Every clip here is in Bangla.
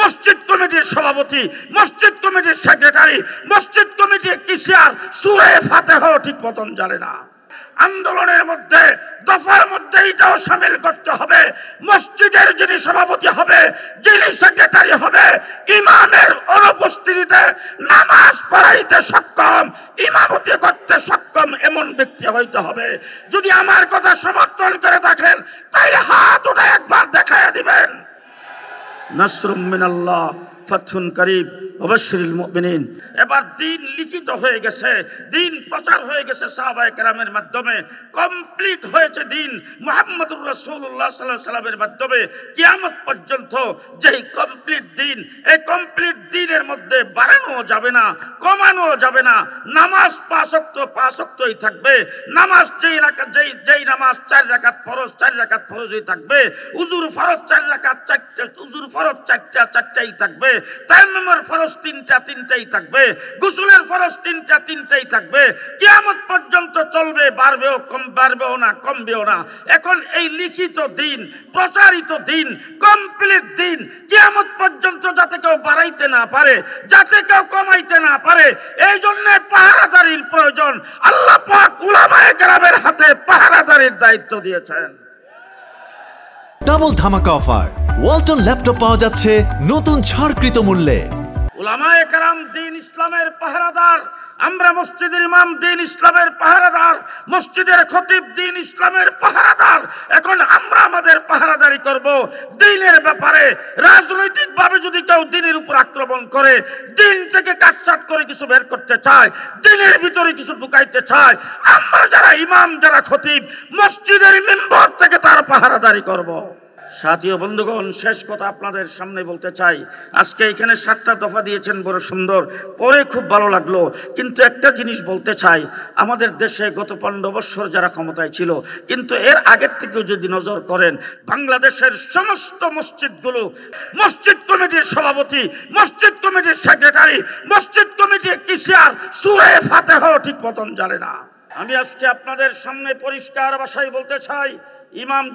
মসজিদ কমিটির সভাপতি, মসজিদ কমিটির সেক্রেটারি, মসজিদ কমিটির কিশিয়ার সূরা ফাতিহা ঠিক মতন জানে না। আন্দোলনের মধ্যে দফার মধ্যে এটাও শামিল করতে হবে, মসজিদের যিনি সভাপতি হবে, যিনি সেক্রেটারি হবে, ইমামের অনুপস্থিতিতে নামাজ পড়াইতে সক্ষম, ইমামতি করতে সক্ষম এমন ব্যক্তি হইতে হবে। যদি আমার কথা সমর্থন করে থাকেন তাহলে হাত উঠে একবার দেখাইয়া দিবেন। নাসরুম মিনাল্লাহ ফাতহুন কারীব ওয়াবাশশিরিল মুমিনিন। এবার দিন লিখিত হয়ে গেছে, দিন প্রচার হয়ে গেছে সাহাবায়ে কেরামের মাধ্যমে, কমপ্লিট হয়েছে দিন মুহাম্মদুর রাসূলুল্লাহ সাল্লাল্লাহু আলাইহি ওয়াসাল্লামের মাধ্যমে। কিয়ামত পর্যন্ত যেই কমপ্লিট দিন, এই কমপ্লিট দিনের মধ্যে বাড়ানো যাবে না, কমানো যাবে না। নামাজ 5 ওয়াক্তই থাকবে। নামাজ যেই নামাজ 4 রাকাত ফরজ, 4 রাকাত ফরজই থাকবে। উযুর ফরজ 4 রাকাত, 4টা উযুর ফরজ 4টাই থাকবে। তায়াম্মুমের ফরজ 3টাই থাকবে। গোসলের ফরজ 3টাই থাকবে। কিয়ামত পর্যন্ত চলবে, বাড়বেও না, কমবেও না। এখন এই লিখিত দিন, প্রচারিত দিন, কমপ্লিট দিন, কিয়ামত পর্যন্ত যাতে কেউ বাড়াইতে না পারে, যাতে কেউ কমাইতে না পারে, এই জন্য পাহারাদারির প্রয়োজন। আল্লাহ পাক উলামায়ে কেরামের হাতে পাহারাদারির দায়িত্ব দিয়েছেন। ডাবল ধামাকা অফার, ওয়ালটন ল্যাপটপ পাওয়া যাচ্ছে নতুন ছাড়কৃত মূল্যে। উলামায়ে কেরাম দ্বীন ইসলামের পাহারাদার, আমরা মসজিদের ইমাম দ্বীন ইসলামের পাহারাদার, মসজিদের খতিব দ্বীন ইসলামের পাহারাদার। এখন আমরা আমাদের পাহারাদারি করব দ্বীনের ব্যাপারে। রাজনৈতিকভাবে যদি কেউ দ্বীনের উপর আক্রমণ করে, দ্বীন থেকে কাটছাট করে কিছু বের করতে চায়, দ্বীনের ভিতরে কিছু ঢুকাইতে চায়, আমরা যারা ইমাম, যারা খতিব, মসজিদের মিম্বর থেকে তার পাহারাদারি করব। সাথী ও বন্ধুগণ, শেষ কথা আপনাদের সামনে বলতে চাই। আজকে এখানে 7টা দফা দিয়েছেন, বড় সুন্দর, পরে খুব ভালো লাগলো। কিন্তু একটা জিনিস বলতে চাই, আমাদের দেশে গত 15 বছর যারা ক্ষমতায় ছিল, কিন্তু এর আগের থেকেও যদি নজর করেন, বাংলাদেশের সমস্ত মসজিদগুলো, মসজিদ কমিটির সভাপতি, মসজিদ কমিটির সেক্রেটারি, মসজিদ কমিটির কিশিয়ার সূরা ফাতিহা ঠিক মতন জানে না। আমি আজকে আপনাদের সামনে পরিষ্কার ভাষায় বলতে চাই,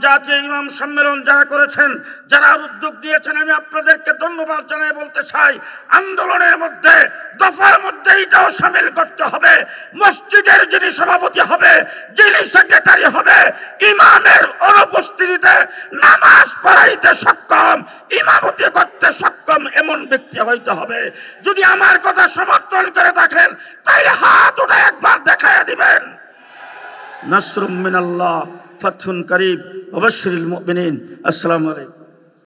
জাতীয় ইমাম সম্মেলন যারা করেছেন, যারা উদ্যোগ দিয়েছেন, আমি আপনাদেরকে ধন্যবাদ জানাই বলতে চাই, আন্দোলনের মধ্যে দফার মধ্যে এটাও শামিল করতে হবে, মসজিদের যিনি সভাপতি হবে, যিনি সেক্রেটারি হবে, ইমামের অনুপস্থিতিতে নামাজ পড়াইতে সক্ষম, ইমামতি করতে সক্ষম এমন ব্যক্তি হইতে হবে। যদি আমার কথা সমর্থন করে থাকেন তাহলে হাত উঠে একবার দেখাইয়া দিবেন। নাসরুম মিনাল্লাহ ফাতহুন কারীব ওয়াবাশশিরিল মুমিনিন। আসসালামু আলাইকুম।